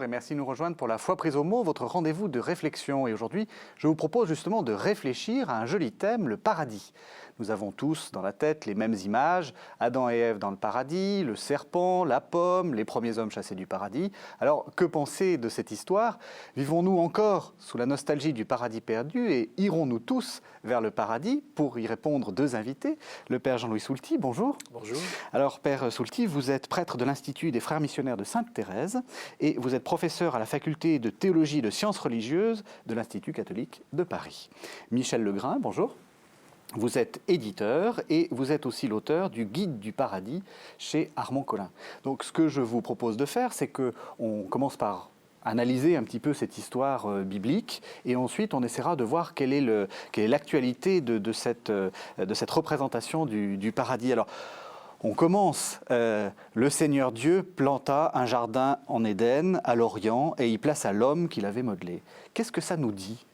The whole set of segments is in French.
et merci de nous rejoindre pour la foi prise au mot, votre rendez-vous de réflexion. Et aujourd'hui, je vous propose justement de réfléchir à un joli thème, le paradis. Nous avons tous dans la tête les mêmes images, Adam et Ève dans le paradis, le serpent, la pomme, les premiers hommes chassés du paradis. Alors, que penser de cette histoire? Vivons-nous encore sous la nostalgie du paradis perdu et irons-nous tous vers le paradis? Pour y répondre, deux invités. Le Père Jean-Louis Soulty, bonjour. Bonjour. Alors, Père Soulty, vous êtes prêtre de l'Institut des Frères Missionnaires de Sainte-Thérèse et vous êtes professeur à la faculté de théologie et de sciences religieuses de l'Institut catholique de Paris. Michel Legrain, bonjour. Vous êtes éditeur et vous êtes aussi l'auteur du Guide du paradis chez Armand Collin. Donc ce que je vous propose de faire, c'est qu'on commence par analyser un petit peu cette histoire biblique et ensuite on essaiera de voir quelle est l'actualité de cette représentation du paradis. Alors, on commence, le Seigneur Dieu planta un jardin en Éden, à l'Orient, et y plaça l'homme qu'il avait modelé. Qu'est-ce que ça nous dit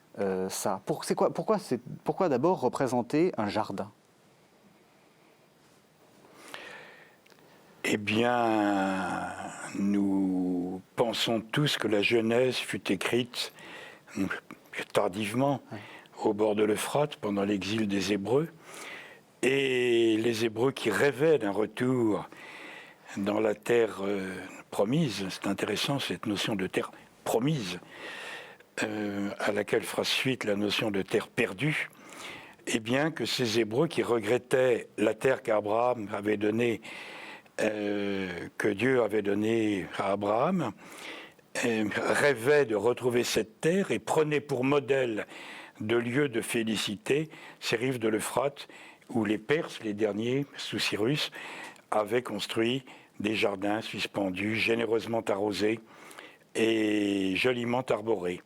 ça? Pourquoi d'abord représenter un jardin? Eh bien, nous pensons tous que la Genèse fut écrite tardivement, au bord de l'Euphrate, pendant l'exil des Hébreux. Et les Hébreux qui rêvaient d'un retour dans la terre promise, c'est intéressant cette notion de terre promise, à laquelle fera suite la notion de terre perdue, et bien que ces Hébreux qui regrettaient la terre qu'Abraham avait donnée, que Dieu avait donnée à Abraham, rêvaient de retrouver cette terre et prenaient pour modèle de lieu de félicité ces rives de l'Euphrate où les Perses, les derniers, sous Cyrus, avaient construit des jardins suspendus, généreusement arrosés et joliment arborés.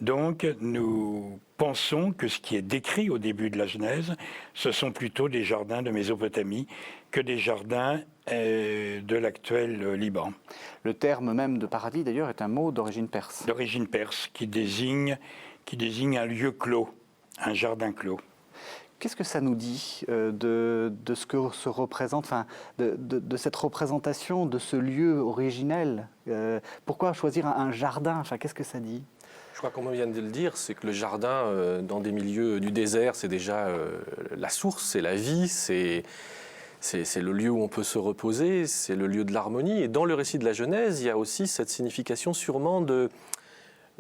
Donc, nous pensons que ce qui est décrit au début de la Genèse, ce sont plutôt des jardins de Mésopotamie que des jardins de l'actuel Liban. Le terme même de paradis, d'ailleurs, est un mot d'origine perse. D'origine perse, qui désigne un lieu clos, un jardin clos. Qu'est-ce que ça nous dit de ce que se représente, enfin, de cette représentation de ce lieu originel? Pourquoi choisir un jardin? Enfin, qu'est-ce que ça dit? Je crois qu'on vient de le dire, c'est que le jardin, dans des milieux du désert, c'est déjà la source, c'est la vie, c'est le lieu où on peut se reposer, c'est le lieu de l'harmonie. Et dans le récit de la Genèse, il y a aussi cette signification sûrement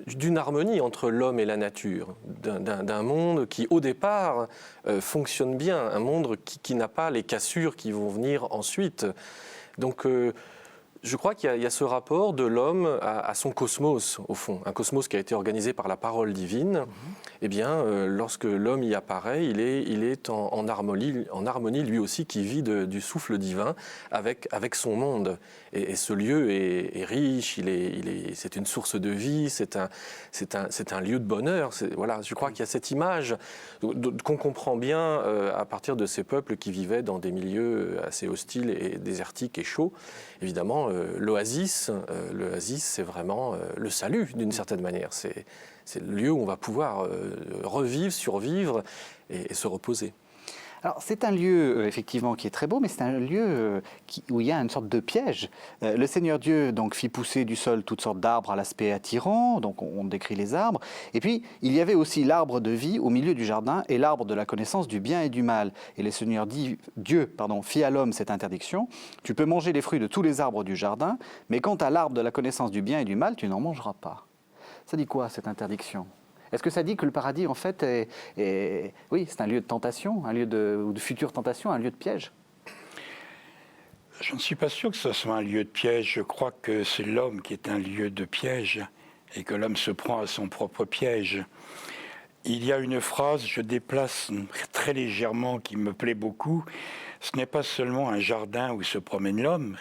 d'une harmonie entre l'homme et la nature, d'un monde qui, au départ, fonctionne bien, un monde qui n'a pas les cassures qui vont venir ensuite. Donc, je crois qu'il y a ce rapport de l'homme à son cosmos, au fond. Un cosmos qui a été organisé par la parole divine. Eh bien, lorsque l'homme y apparaît, il est en harmonie, lui aussi, qui vit du souffle divin avec son monde. Et ce lieu est riche, c'est une source de vie, c'est un lieu de bonheur. Voilà, je crois qu'il y a cette image qu'on comprend bien à partir de ces peuples qui vivaient dans des milieux assez hostiles et désertiques et chauds. Évidemment, l'oasis, c'est vraiment le salut, d'une certaine manière. C'est le lieu où on va pouvoir revivre, survivre et se reposer. Alors, c'est un lieu, effectivement, qui est très beau, mais c'est un lieu où il y a une sorte de piège. Le Seigneur Dieu donc, fit pousser du sol toutes sortes d'arbres à l'aspect attirant, donc on décrit les arbres. Et puis, il y avait aussi l'arbre de vie au milieu du jardin et l'arbre de la connaissance du bien et du mal. Et le Seigneur Dieu fit à l'homme cette interdiction. Tu peux manger les fruits de tous les arbres du jardin, mais quant à l'arbre de la connaissance du bien et du mal, tu n'en mangeras pas. Ça dit quoi, cette interdiction ? Est-ce que ça dit que le paradis, en fait, oui, c'est un lieu de tentation, un lieu ou de future tentation, un lieu de piège? Je ne suis pas sûr que ce soit un lieu de piège. Je crois que c'est l'homme qui est un lieu de piège et que l'homme se prend à son propre piège. Il y a une phrase, je déplace très légèrement, qui me plaît beaucoup. Ce n'est pas seulement un jardin où se promène l'homme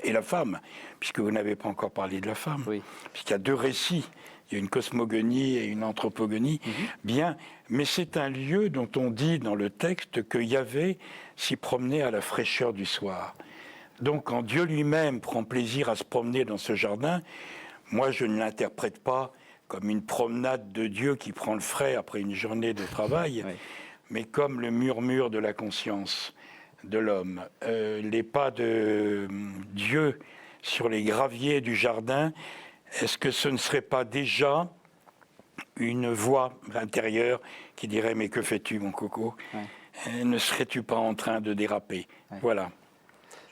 et la femme, puisque vous n'avez pas encore parlé de la femme, puisqu'il y a deux récits. Il y a une cosmogonie et une anthropogonie, bien, mais c'est un lieu dont on dit dans le texte que Yahvé s'y promenait à la fraîcheur du soir. Donc quand Dieu lui-même prend plaisir à se promener dans ce jardin, moi je ne l'interprète pas comme une promenade de Dieu qui prend le frais après une journée de travail, mais comme le murmure de la conscience de l'homme. Les pas de Dieu sur les graviers du jardin est-ce que ce ne serait pas déjà une voix intérieure qui dirait « Mais que fais-tu, mon coco ? Ne serais-tu pas en train de déraper ?» Voilà.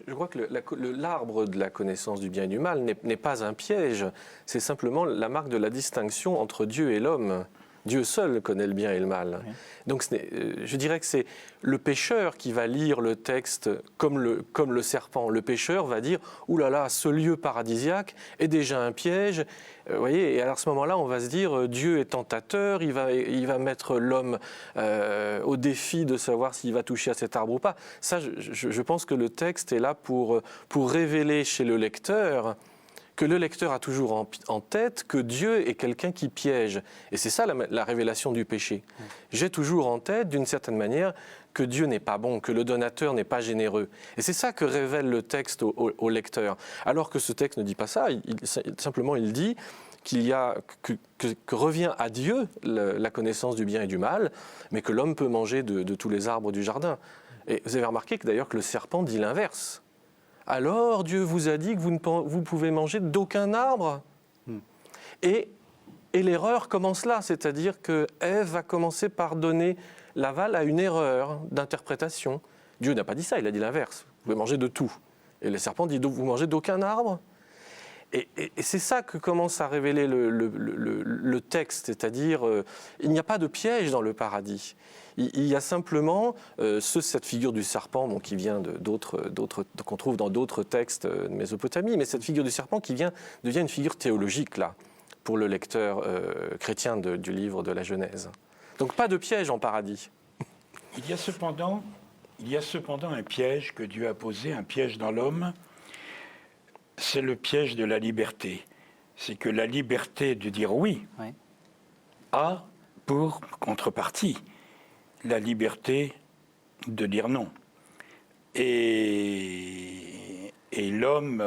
Je crois que l'arbre de la connaissance du bien et du mal n'est pas un piège, c'est simplement la marque de la distinction entre Dieu et l'homme. Dieu seul connaît le bien et le mal. Oui. Donc je dirais que c'est le pécheur qui va lire le texte comme le serpent. Le pécheur va dire « Ouh là là, ce lieu paradisiaque est déjà un piège ». Voyez, et alors à ce moment-là, on va se dire Dieu est tentateur, il va mettre l'homme au défi de savoir s'il va toucher à cet arbre ou pas. Ça, je pense que le texte est là pour révéler chez le lecteur que le lecteur a toujours en tête que Dieu est quelqu'un qui piège. Et c'est ça la révélation du péché. J'ai toujours en tête, d'une certaine manière, que Dieu n'est pas bon, que le donateur n'est pas généreux. Et c'est ça que révèle le texte au lecteur. Alors que ce texte ne dit pas ça, simplement il dit qu'il y a, que revient à Dieu la connaissance du bien et du mal, mais que l'homme peut manger de tous les arbres du jardin. Et vous avez remarqué que d'ailleurs que le serpent dit l'inverse. Alors Dieu vous a dit que vous pouvez manger d'aucun arbre. Et l'erreur commence là, c'est-à-dire que Ève va commencer par donner l'aval à une erreur d'interprétation. Dieu n'a pas dit ça, il a dit l'inverse. Vous pouvez manger de tout. Et le serpent dit, vous mangez d'aucun arbre. Et c'est ça que commence à révéler le texte, c'est-à-dire il n'y a pas de piège dans le paradis. Il y a simplement cette figure du serpent qui vient qu'on trouve dans d'autres textes de Mésopotamie, mais cette figure du serpent qui devient une figure théologique là, pour le lecteur chrétien du livre de la Genèse. Donc pas de piège en paradis. Il y a cependant un piège que Dieu a posé, un piège dans l'homme. C'est le piège de la liberté. C'est que la liberté de dire oui a pour contrepartie la liberté de dire non. Et l'homme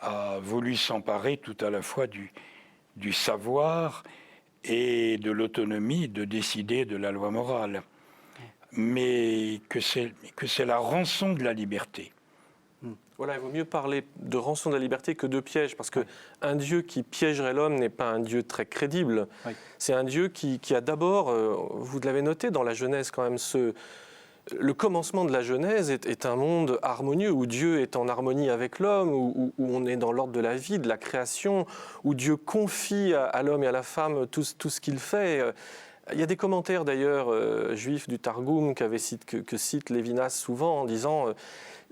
a voulu s'emparer tout à la fois du savoir et de l'autonomie de décider de la loi morale. Mais que c'est la rançon de la liberté. Voilà, il vaut mieux parler de rançon de la liberté que de piège, parce qu'un Dieu qui piégerait l'homme n'est pas un Dieu très crédible. Oui. C'est un Dieu qui a d'abord, vous l'avez noté dans la Genèse quand même, le commencement de la Genèse est un monde harmonieux, où Dieu est en harmonie avec l'homme, où on est dans l'ordre de la vie, de la création, où Dieu confie à l'homme et à la femme tout ce qu'il fait. Il y a des commentaires d'ailleurs juifs du Targum que cite Lévinas souvent en disant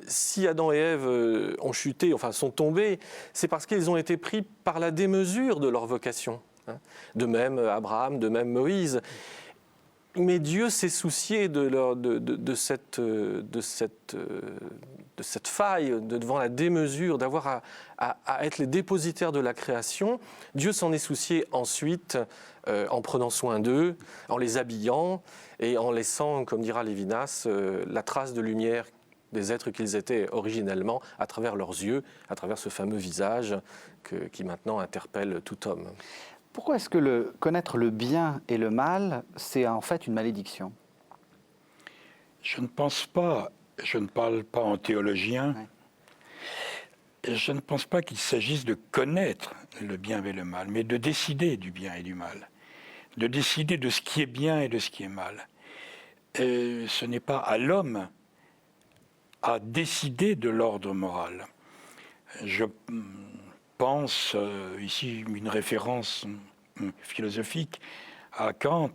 si Adam et Ève ont chuté, enfin sont tombés, c'est parce qu'ils ont été pris par la démesure de leur vocation. De même Abraham, de même Moïse. Mais Dieu s'est soucié de cette faille, devant la démesure, d'avoir à être les dépositaires de la création. Dieu s'en est soucié ensuite en prenant soin d'eux, en les habillant et en laissant, comme dira Lévinas, la trace de lumière des êtres qu'ils étaient originellement à travers leurs yeux, à travers ce fameux visage qui maintenant interpelle tout homme. Pourquoi est-ce que connaître le bien et le mal, c'est en fait une malédiction ? Je ne pense pas, je ne parle pas en théologien, je ne pense pas qu'il s'agisse de connaître le bien et le mal, mais de décider du bien et du mal, de décider de ce qui est bien et de ce qui est mal. Ce n'est pas à l'homme à décider de l'ordre moral. Je pense, ici une référence philosophique, à Kant,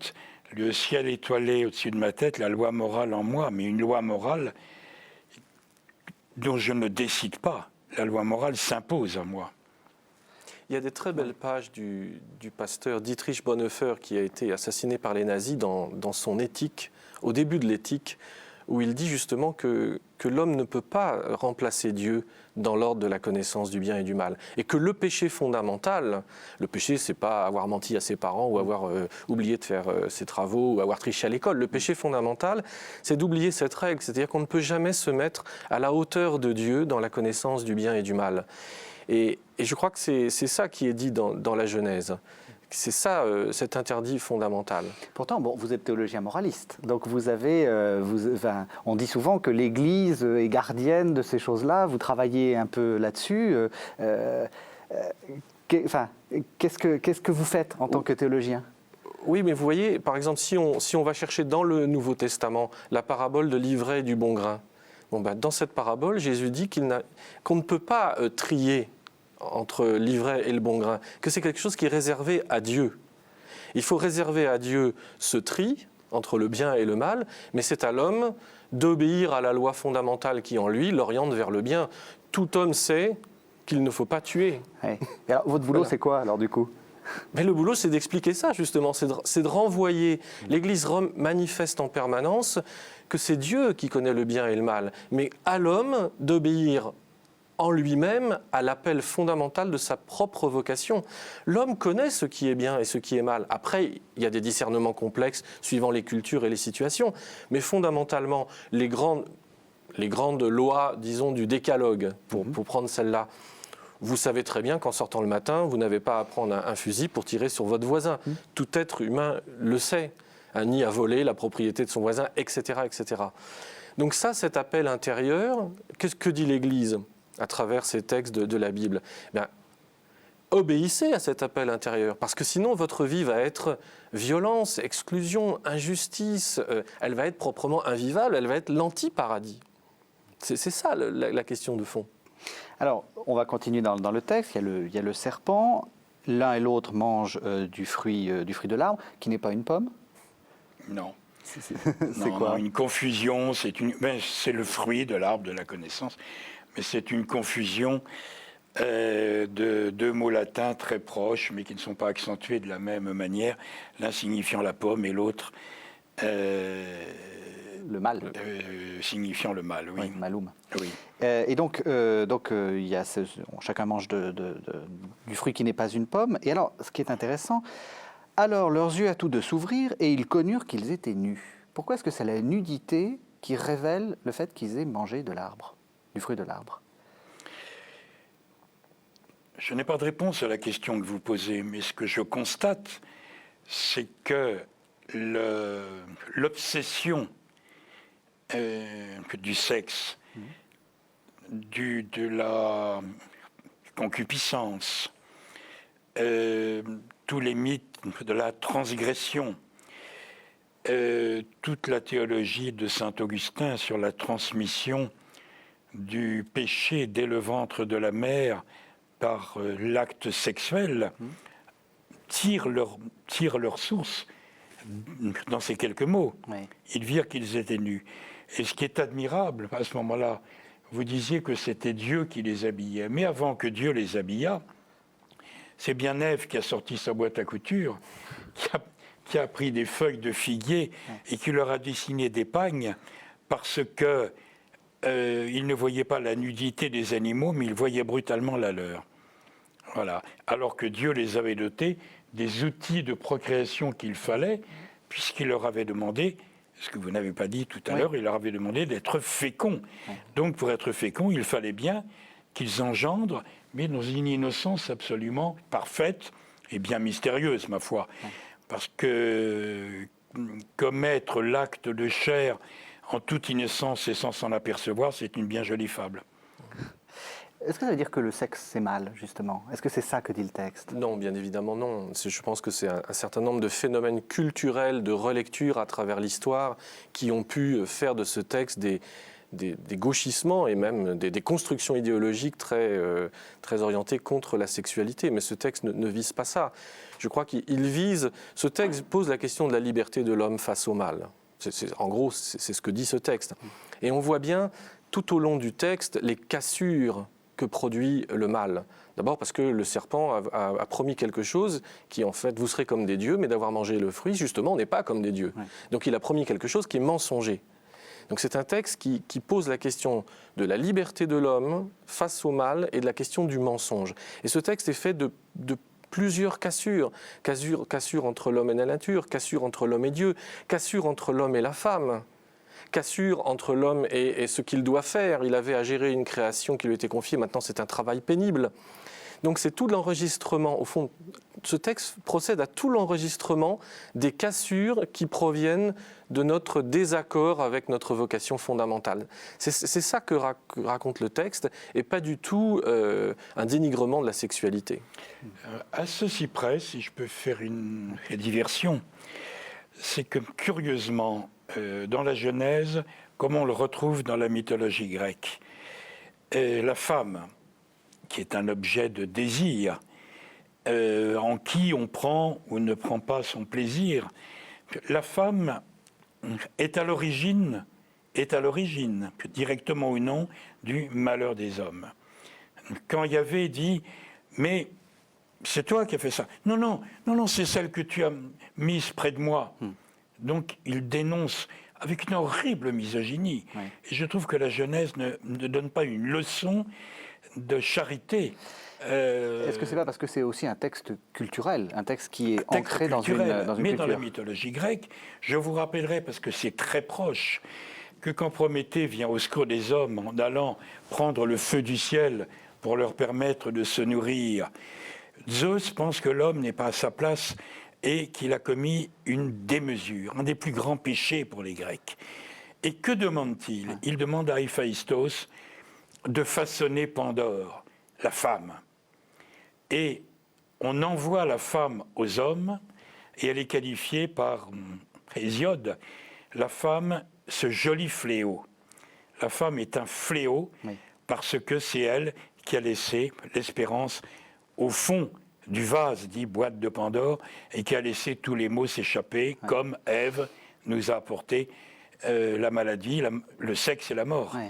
le ciel étoilé au-dessus de ma tête, la loi morale en moi, mais une loi morale dont je ne décide pas. La loi morale s'impose à moi. Il y a des très belles pages du pasteur Dietrich Bonhoeffer qui a été assassiné par les nazis dans son Éthique, au début de l'Éthique, où il dit justement que l'homme ne peut pas remplacer Dieu dans l'ordre de la connaissance du bien et du mal. Et que le péché fondamental, le péché, c'est pas avoir menti à ses parents ou avoir oublié de faire ses travaux ou avoir triché à l'école. Le péché fondamental, c'est d'oublier cette règle, c'est-à-dire qu'on ne peut jamais se mettre à la hauteur de Dieu dans la connaissance du bien et du mal. Et je crois que c'est ça qui est dit dans la Genèse. C'est ça, cet interdit fondamental. Pourtant, vous êtes théologien moraliste, donc vous avez, on dit souvent que l'Église est gardienne de ces choses-là, vous travaillez un peu là-dessus. Qu'est-ce que vous faites en tant que théologien? Oui, mais vous voyez, par exemple, si on va chercher dans le Nouveau Testament la parabole de l'ivraie et du bon grain, dans cette parabole, Jésus dit qu'on ne peut pas trier entre l'ivraie et le bon grain, que c'est quelque chose qui est réservé à Dieu. Il faut réserver à Dieu ce tri entre le bien et le mal, mais c'est à l'homme d'obéir à la loi fondamentale qui, en lui, l'oriente vers le bien. Tout homme sait qu'il ne faut pas tuer. Ouais. Et alors, votre boulot, c'est quoi, alors, du coup? Mais le boulot, c'est d'expliquer ça, justement. C'est de renvoyer. L'Église manifeste en permanence que c'est Dieu qui connaît le bien et le mal, mais à l'homme d'obéir en lui-même à l'appel fondamental de sa propre vocation. L'homme connaît ce qui est bien et ce qui est mal. Après, il y a des discernements complexes suivant les cultures et les situations, mais fondamentalement, les grandes lois, disons, du décalogue, pour prendre celle-là, vous savez très bien qu'en sortant le matin, vous n'avez pas à prendre un fusil pour tirer sur votre voisin. Tout être humain le sait. Ni à voler la propriété de son voisin, etc., etc. Donc ça, cet appel intérieur, que dit l'Église à travers ces textes de la Bible? Obéissez à cet appel intérieur, parce que sinon votre vie va être violence, exclusion, injustice, elle va être proprement invivable, elle va être l'anti-paradis. C'est ça la question de fond. Alors, on va continuer dans le texte. Il y a le serpent. L'un et l'autre mangent du fruit de l'arbre, qui n'est pas une pomme. Non. C'est quoi? Non, une confusion, c'est le fruit de l'arbre de la connaissance, mais c'est une confusion de deux mots latins très proches, mais qui ne sont pas accentués de la même manière, l'un signifiant la pomme et l'autre le mal. Signifiant le mal, oui. Oui, malum. Oui. Et donc il y a chacun mange du fruit qui n'est pas une pomme. Et alors, ce qui est intéressant, alors leurs yeux à tous deux s'ouvrirent et ils connurent qu'ils étaient nus. Pourquoi est-ce que c'est la nudité qui révèle le fait qu'ils aient mangé du fruit de l'arbre? Je n'ai pas de réponse à la question que vous posez, mais ce que je constate, c'est que l'obsession du sexe, de la concupiscence, tous les mythes de la transgression, toute la théologie de saint Augustin sur la transmission du péché dès le ventre de la mère par l'acte sexuel, tirent leur source dans ces quelques mots. Oui. Ils virent qu'ils étaient nus. Et ce qui est admirable, à ce moment-là, vous disiez que c'était Dieu qui les habillait. Mais avant que Dieu les habillât, c'est bien Ève qui a sorti sa boîte à couture, qui a pris des feuilles de figuier et qui leur a dessiné des pagnes parce que ils ne voyaient pas la nudité des animaux, mais ils voyaient brutalement la leur. Voilà. Alors que Dieu les avait dotés des outils de procréation qu'il fallait, puisqu'il leur avait demandé, ce que vous n'avez pas dit tout à l'heure, il leur avait demandé d'être féconds. Donc pour être féconds, il fallait bien qu'ils engendrent, mais dans une innocence absolument parfaite et bien mystérieuse, ma foi. Parce que commettre l'acte de chair en toute innocence et sans s'en apercevoir, c'est une bien jolie fable. Est-ce que ça veut dire que le sexe, c'est mal, justement? Est-ce que c'est ça que dit le texte? Non, bien évidemment non. Je pense que c'est un certain nombre de phénomènes culturels, de relecture à travers l'histoire qui ont pu faire de ce texte des gauchissements et même des constructions idéologiques très orientées contre la sexualité. Mais ce texte ne vise pas ça. Je crois qu'il vise... Ce texte pose la question de la liberté de l'homme face au mal. En gros, c'est ce que dit ce texte. Et on voit bien, tout au long du texte, les cassures que produit le mal. D'abord parce que le serpent a promis quelque chose qui, en fait, vous serez comme des dieux, mais d'avoir mangé le fruit, justement, on n'est pas comme des dieux. Ouais. Donc il a promis quelque chose qui est mensonger. Donc c'est un texte qui pose la question de la liberté de l'homme face au mal et de la question du mensonge. Et ce texte est fait de plusieurs cassures. Cassure entre l'homme et la nature, cassure entre l'homme et Dieu, cassure entre l'homme et la femme. Cassure entre l'homme et ce qu'il doit faire. Il avait à gérer une création qui lui était confiée, maintenant c'est un travail pénible. Donc c'est tout l'enregistrement, au fond, ce texte procède à tout l'enregistrement des cassures qui proviennent de notre désaccord avec notre vocation fondamentale. C'est ça que raconte le texte, et pas du tout un dénigrement de la sexualité. À ceci près, si je peux faire une diversion, c'est que curieusement, dans la Genèse, comme on le retrouve dans la mythologie grecque, la femme, qui est un objet de désir, en qui on prend ou ne prend pas son plaisir, la femme est à l'origine, directement ou non, du malheur des hommes. Quand Yahvé dit « mais c'est toi qui as fait ça ». Non, non, non, non, c'est celle que tu as mise près de moi. Donc il dénonce avec une horrible misogynie. Oui. Et je trouve que la Genèse ne donne pas une leçon de charité. Est-ce que c'est pas parce que c'est aussi un texte culturel, un texte qui est ancré dans une mais culture? dans la mythologie grecque, je vous rappellerai, parce que c'est très proche, que quand Prométhée vient au secours des hommes en allant prendre le feu du ciel pour leur permettre de se nourrir, Zeus pense que l'homme n'est pas à sa place et qu'il a commis une démesure, un des plus grands péchés pour les Grecs. Et que demande-t-il? Il demande à Héphaïstos de façonner Pandore, la femme. Et on envoie la femme aux hommes, et elle est qualifiée par Hésiode, la femme, ce joli fléau. La femme est un fléau, oui, parce que c'est elle qui a laissé l'espérance au fond du vase, dit boîte de Pandore, et qui a laissé tous les maux s'échapper, oui, comme Ève nous a apporté la maladie, le sexe et la mort. Oui.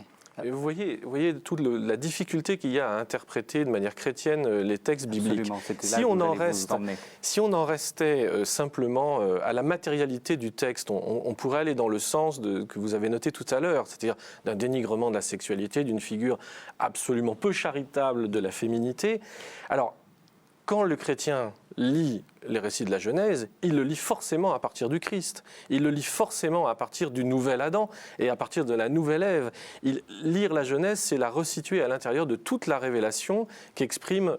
Et vous voyez toute la difficulté qu'il y a à interpréter de manière chrétienne les textes bibliques. Si on en restait simplement à la matérialité du texte, on pourrait aller dans le sens que vous avez noté tout à l'heure, c'est-à-dire d'un dénigrement de la sexualité, d'une figure absolument peu charitable de la féminité. Alors, quand le chrétien lit les récits de la Genèse, il le lit forcément à partir du Christ. Il le lit forcément à partir du nouvel Adam et à partir de la nouvelle Ève. Lire la Genèse, c'est la resituer à l'intérieur de toute la révélation qu'exprime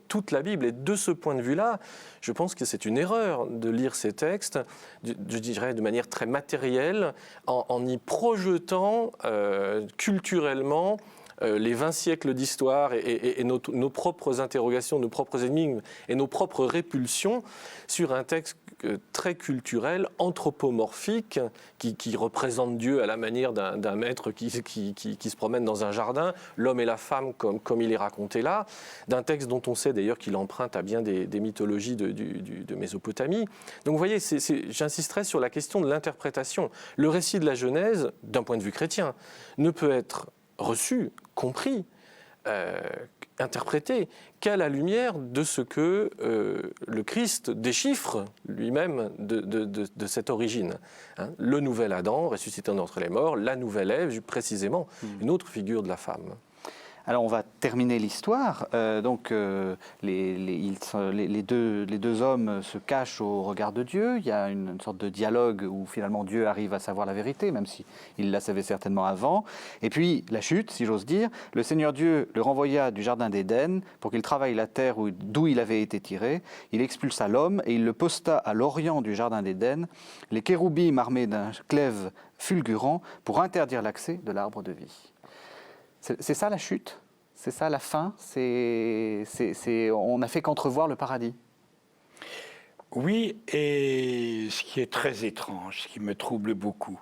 toute la Bible. Et de ce point de vue-là, je pense que c'est une erreur de lire ces textes, je dirais de manière très matérielle, en y projetant culturellement les 20 siècles d'histoire et nos propres interrogations, nos propres énigmes et nos propres répulsions sur un texte très culturel, anthropomorphique, qui représente Dieu à la manière d'un maître qui se promène dans un jardin, l'homme et la femme comme il est raconté là, d'un texte dont on sait d'ailleurs qu'il emprunte à bien des mythologies de Mésopotamie. Donc vous voyez, j'insisterai sur la question de l'interprétation. Le récit de la Genèse, d'un point de vue chrétien, ne peut être reçu, compris, interprété qu'à la lumière de ce que le Christ déchiffre lui-même de cette origine. Hein, le nouvel Adam, ressuscité d'entre les morts, la nouvelle Ève, précisément, une autre figure de la femme. Alors on va terminer l'histoire. Les deux hommes se cachent au regard de Dieu. Il y a une sorte de dialogue où finalement Dieu arrive à savoir la vérité, même s'il la savait certainement avant. Et puis la chute, si j'ose dire. Le Seigneur Dieu le renvoya du jardin d'Éden pour qu'il travaille la terre d'où il avait été tiré. Il expulsa l'homme et il le posta à l'orient du jardin d'Éden, les kéroubim armés d'un glaive fulgurant pour interdire l'accès de l'arbre de vie. C'est ça la chute? C'est ça la fin? On n'a fait qu'entrevoir le paradis? Oui, et ce qui est très étrange, ce qui me trouble beaucoup,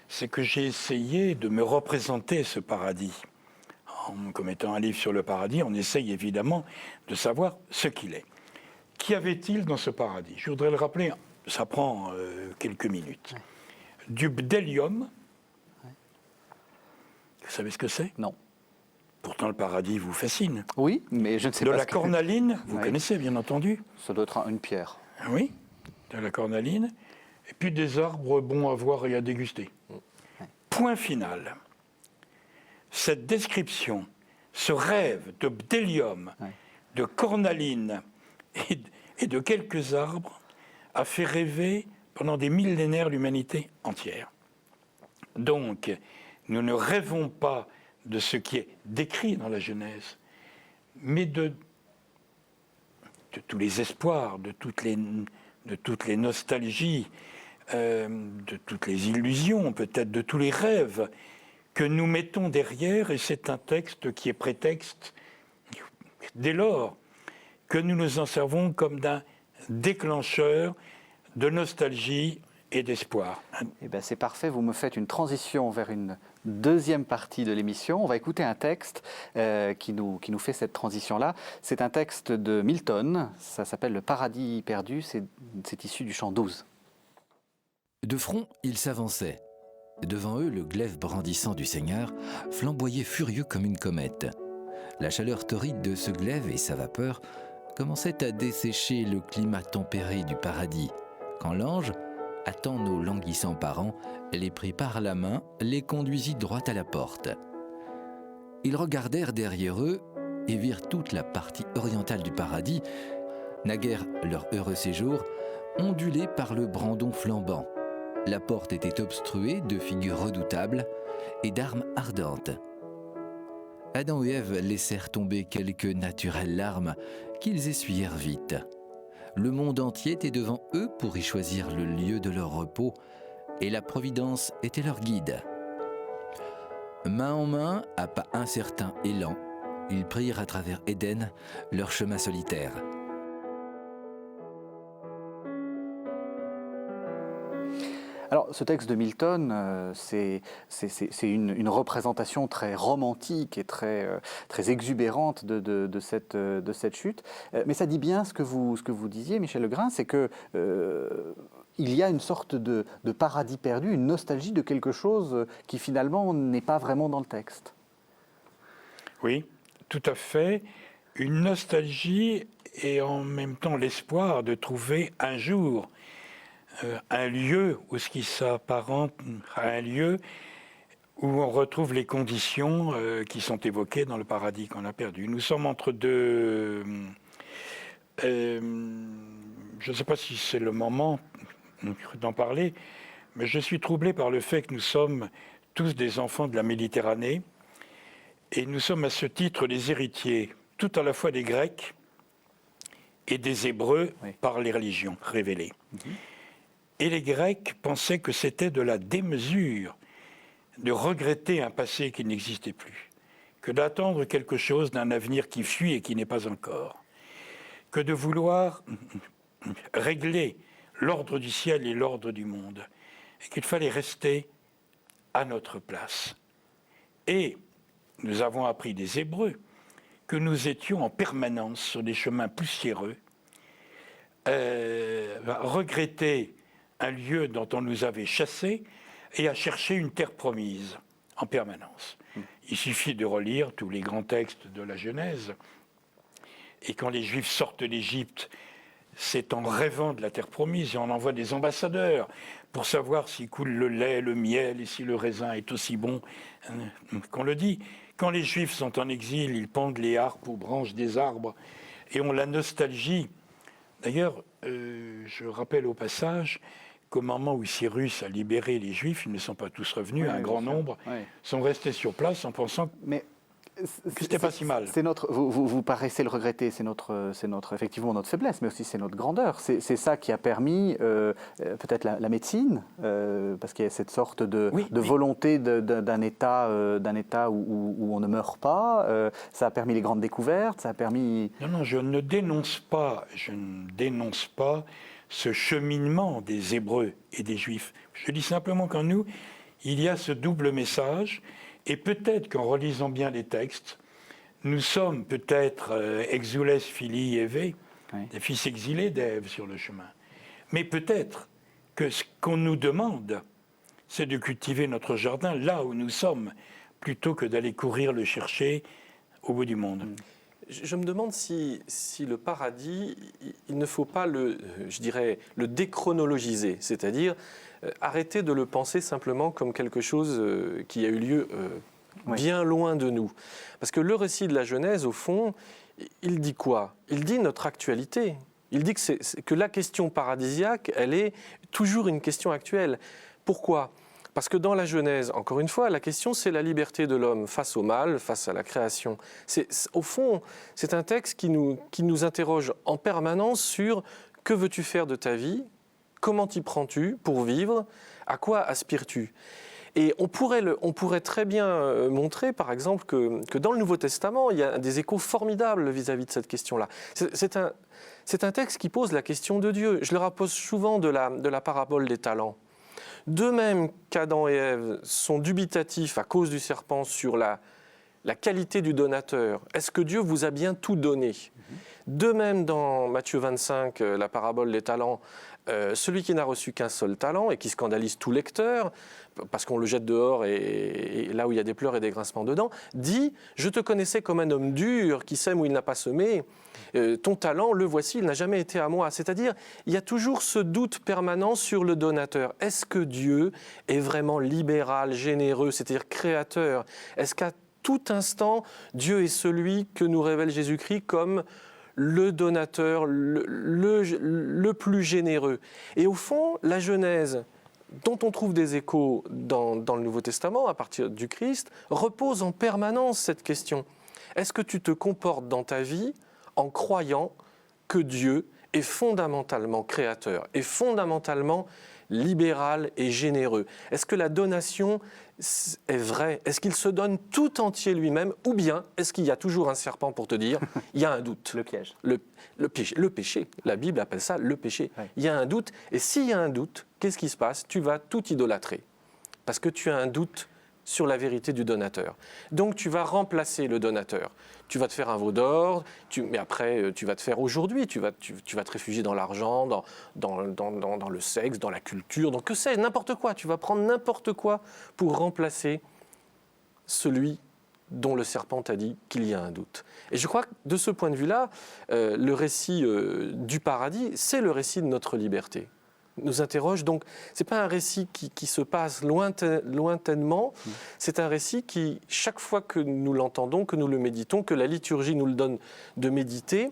c'est que j'ai essayé de me représenter ce paradis. En commettant un livre sur le paradis, on essaye évidemment de savoir ce qu'il est. Qu'y avait-il dans ce paradis? Je voudrais le rappeler, ça prend quelques minutes. Du bdellium. Vous savez ce que c'est? Non. Pourtant, le paradis vous fascine. Oui, mais je ne sais pas. De la cornaline, vous connaissez bien entendu. Ça doit être une pierre. Oui, de la cornaline. Et puis des arbres bons à voir et à déguster. Point final. Cette description, ce rêve de bdellium, de cornaline et de quelques arbres a fait rêver pendant des millénaires l'humanité entière. Donc, nous ne rêvons pas de ce qui est décrit dans la Genèse, mais de tous les espoirs, de toutes les nostalgies, de toutes les illusions, peut-être de tous les rêves que nous mettons derrière, et c'est un texte qui est prétexte, dès lors que nous nous en servons comme d'un déclencheur de nostalgie et d'espoir. Eh bien, c'est parfait, vous me faites une transition vers une deuxième partie de l'émission. On va écouter un texte qui nous fait cette transition-là. C'est un texte de Milton, ça s'appelle « Le paradis perdu », c'est issu du chant 12. De front, ils s'avançaient. Devant eux, le glaive brandissant du Seigneur flamboyait furieux comme une comète. La chaleur torride de ce glaive et sa vapeur commençaient à dessécher le climat tempéré du paradis, quand l'ange, hâtant nos languissants parents, les prit par la main, les conduisit droit à la porte. Ils regardèrent derrière eux et virent toute la partie orientale du paradis, naguère leur heureux séjour, ondulée par le brandon flambant. La porte était obstruée de figures redoutables et d'armes ardentes. Adam et Ève laissèrent tomber quelques naturelles larmes qu'ils essuyèrent vite. Le monde entier était devant eux pour y choisir le lieu de leur repos, et la Providence était leur guide. Main en main, à pas incertains et lents, ils prirent à travers Éden leur chemin solitaire. Alors, ce texte de Milton, c'est une représentation très romantique et très exubérante de cette chute. Mais ça dit bien ce que vous disiez, Michel Legrain, c'est que il y a une sorte de paradis perdu, une nostalgie de quelque chose qui finalement n'est pas vraiment dans le texte. Oui, tout à fait. Une nostalgie et en même temps l'espoir de trouver un jour un lieu où ce qui s'apparente à un lieu où on retrouve les conditions qui sont évoquées dans le paradis qu'on a perdu. Nous sommes entre deux... je ne sais pas si c'est le moment d'en parler, mais je suis troublé par le fait que nous sommes tous des enfants de la Méditerranée et nous sommes à ce titre les héritiers tout à la fois des Grecs et des Hébreux par les religions révélées. Et les Grecs pensaient que c'était de la démesure de regretter un passé qui n'existait plus, que d'attendre quelque chose d'un avenir qui fuit et qui n'est pas encore, que de vouloir régler l'ordre du ciel et l'ordre du monde, et qu'il fallait rester à notre place. Et nous avons appris des Hébreux que nous étions en permanence sur des chemins poussiéreux, regretter un lieu dont on nous avait chassés et à chercher une terre promise en permanence. Il suffit de relire tous les grands textes de la Genèse. Et quand les Juifs sortent d'Égypte, c'est en rêvant de la terre promise et on envoie des ambassadeurs pour savoir s'il coule le lait, le miel et si le raisin est aussi bon qu'on le dit. Quand les Juifs sont en exil, ils pendent les harpes aux branches des arbres et ont la nostalgie. D'ailleurs, je rappelle au passage qu'au moment où Cyrus a libéré les Juifs, ils ne sont pas tous revenus, un grand nombre sont restés sur place en pensant que c'était pas si mal. C'est vous paraissez le regretter, c'est effectivement notre faiblesse, mais aussi c'est notre grandeur. C'est ça qui a permis peut-être la médecine, parce qu'il y a cette sorte de volonté d'un État où on ne meurt pas. Ça a permis les grandes découvertes, ça a permis... Non, je ne dénonce pas ce cheminement des Hébreux et des Juifs. Je dis simplement qu'en nous, il y a ce double message, et peut-être qu'en relisant bien les textes, nous sommes peut-être exules filii Eve, des fils exilés d'Ève sur le chemin. Mais peut-être que ce qu'on nous demande, c'est de cultiver notre jardin là où nous sommes, plutôt que d'aller courir le chercher au bout du monde. Je me demande si le paradis, il ne faut pas le déchronologiser, c'est-à-dire arrêter de le penser simplement comme quelque chose qui a eu lieu bien loin de nous. Parce que le récit de la Genèse, au fond, il dit quoi? Il dit notre actualité. Il dit que la question paradisiaque, elle est toujours une question actuelle. Pourquoi? Parce que dans la Genèse, encore une fois, la question c'est la liberté de l'homme face au mal, face à la création. Au fond, c'est un texte qui nous interroge en permanence sur que veux-tu faire de ta vie, comment t'y prends-tu pour vivre, à quoi aspires-tu ? Et on pourrait très bien montrer, par exemple, que dans le Nouveau Testament, il y a des échos formidables vis-à-vis de cette question-là. C'est un texte qui pose la question de Dieu. Je le rappose souvent de la parabole des talents. De même qu'Adam et Ève sont dubitatifs à cause du serpent sur la qualité du donateur, est-ce que Dieu vous a bien tout donné ? De même dans Matthieu 25, la parabole des talents, celui qui n'a reçu qu'un seul talent et qui scandalise tout lecteur, parce qu'on le jette dehors et là où il y a des pleurs et des grincements dedans, dit « Je te connaissais comme un homme dur qui sème où il n'a pas semé, ton talent, le voici, il n'a jamais été à moi. » C'est-à-dire, il y a toujours ce doute permanent sur le donateur. Est-ce que Dieu est vraiment libéral, généreux, c'est-à-dire créateur ? Est-ce qu'à tout instant, Dieu est celui que nous révèle Jésus-Christ comme le donateur, le plus généreux. Et au fond, la Genèse, dont on trouve des échos dans le Nouveau Testament, à partir du Christ, repose en permanence cette question. Est-ce que tu te comportes dans ta vie en croyant que Dieu est fondamentalement créateur, est fondamentalement libéral et généreux ? Est-ce que la donation est vraie ? Est-ce qu'il se donne tout entier lui-même ? Ou bien est-ce qu'il y a toujours un serpent pour te dire il y a un doute ? Le piège. Le péché. La Bible appelle ça le péché. Ouais. Il y a un doute. Et s'il y a un doute, qu'est-ce qui se passe ? Tu vas tout idolâtrer. Parce que tu as un doute sur la vérité du donateur. Donc tu vas remplacer le donateur. Tu vas te faire un veau d'or, mais après tu vas te faire aujourd'hui, tu vas te réfugier dans l'argent, dans le sexe, dans la culture, donc que sais-je, n'importe quoi. Tu vas prendre n'importe quoi pour remplacer celui dont le serpent t'a dit qu'il y a un doute. Et je crois que de ce point de vue-là, le récit du paradis, c'est le récit de notre liberté. Nous interroge. Donc, ce n'est pas un récit qui se passe lointainement, c'est un récit qui, chaque fois que nous l'entendons, que nous le méditons, que la liturgie nous le donne de méditer,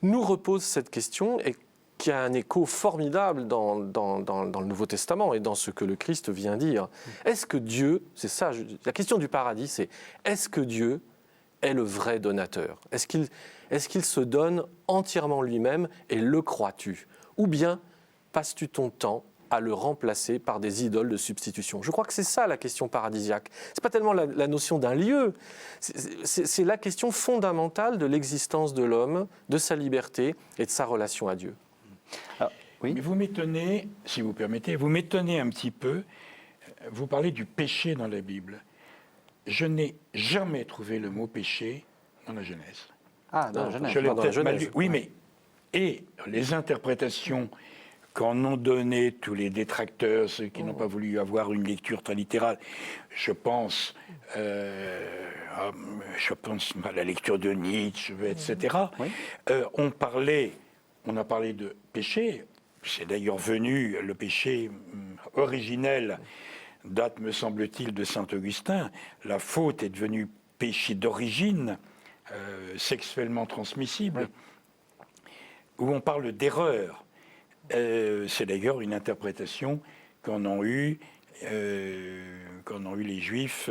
nous repose cette question et qui a un écho formidable dans le Nouveau Testament et dans ce que le Christ vient dire. Est-ce que Dieu, c'est ça, la question du paradis, c'est est-ce que Dieu est le vrai donateur ? Est-ce qu'il se donne entièrement lui-même et le crois-tu ? Ou bien passes-tu ton temps à le remplacer par des idoles de substitution ? Je crois que c'est ça la question paradisiaque. Ce n'est pas tellement la notion d'un lieu, c'est la question fondamentale de l'existence de l'homme, de sa liberté et de sa relation à Dieu. Alors, oui. Mais vous m'étonnez, si vous permettez, vous m'étonnez un petit peu. Vous parlez du péché dans la Bible. Je n'ai jamais trouvé le mot péché dans la Genèse. Ah, dans la Genèse. Je l'ai dans la peut-être mal Genèse. lu. Oui, mais et les interprétations qu'en ont donné tous les détracteurs, ceux qui n'ont pas voulu avoir une lecture très littérale, je pense à la lecture de Nietzsche, etc. Oui. On a parlé de péché. C'est d'ailleurs venu, le péché originel date, me semble-t-il, de saint Augustin. La faute est devenue péché d'origine, sexuellement transmissible, où on parle d'erreur. C'est d'ailleurs une interprétation qu'en ont eu les Juifs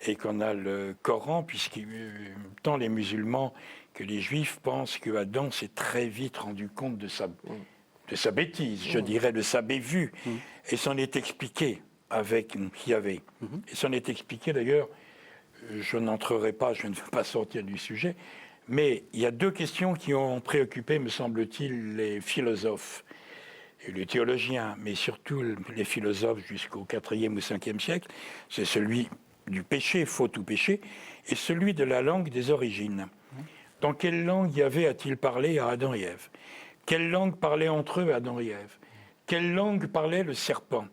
et qu'en a le Coran, puisque tant les musulmans que les Juifs pensent que Adam s'est très vite rendu compte de sa bêtise, je dirais, de sa bévue, et s'en est expliqué avec Yahvé. Et s'en est expliqué d'ailleurs, je n'entrerai pas, je ne veux pas sortir du sujet, mais il y a deux questions qui ont préoccupé, me semble-t-il, les philosophes et les théologiens, mais surtout les philosophes jusqu'au IVe ou Ve siècle. C'est celui du péché, faute ou péché, et celui de la langue des origines. Dans quelle langue Yahvé a-t-il parlé à Adam et Ève ? Quelle langue parlait entre eux Adam et Ève ? Quelle langue parlait le serpent ?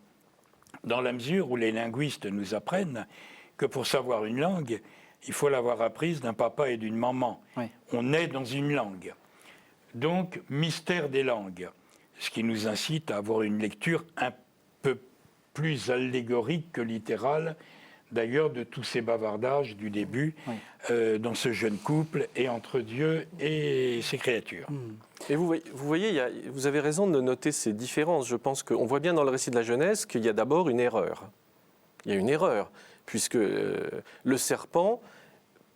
Dans la mesure où les linguistes nous apprennent que pour savoir une langue, il faut l'avoir apprise d'un papa et d'une maman. Oui. On est dans une langue. Donc, mystère des langues, ce qui nous incite à avoir une lecture un peu plus allégorique que littérale, d'ailleurs, de tous ces bavardages du début, dans ce jeune couple et entre Dieu et ses créatures. Et vous voyez, vous avez raison de noter ces différences. Je pense qu'on voit bien dans le récit de la Genèse qu'il y a d'abord une erreur. il y a une erreur, puisque le serpent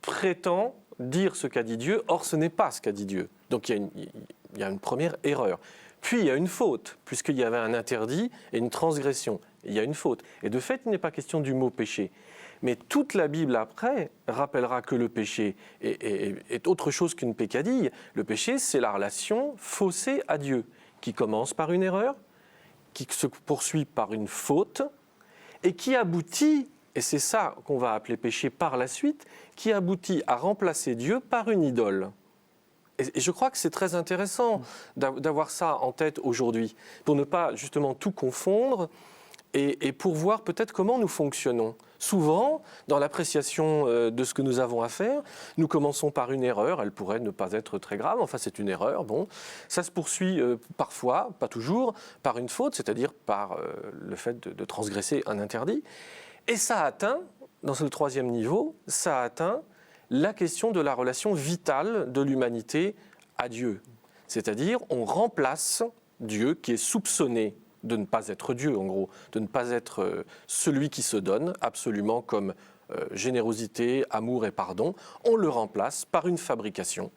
prétend dire ce qu'a dit Dieu, or ce n'est pas ce qu'a dit Dieu. Donc il y a une première erreur. Puis il y a une faute, puisqu'il y avait un interdit et une transgression. Il y a une faute. Et de fait, il n'est pas question du mot péché. Mais toute la Bible après rappellera que le péché est autre chose qu'une peccadille. Le péché, c'est la relation faussée à Dieu, qui commence par une erreur, qui se poursuit par une faute, et qui aboutit, et c'est ça qu'on va appeler péché par la suite, qui aboutit à remplacer Dieu par une idole. Et je crois que c'est très intéressant d'avoir ça en tête aujourd'hui, pour ne pas justement tout confondre, et pour voir peut-être comment nous fonctionnons. Souvent, dans l'appréciation de ce que nous avons à faire, nous commençons par une erreur, elle pourrait ne pas être très grave, enfin c'est une erreur, bon. Ça se poursuit parfois, pas toujours, par une faute, c'est-à-dire par le fait de transgresser un interdit. Et ça atteint, dans ce troisième niveau, ça atteint la question de la relation vitale de l'humanité à Dieu. C'est-à-dire, on remplace Dieu qui est soupçonné de ne pas être Dieu, en gros, de ne pas être celui qui se donne absolument comme générosité, amour et pardon. On le remplace par une fabrication,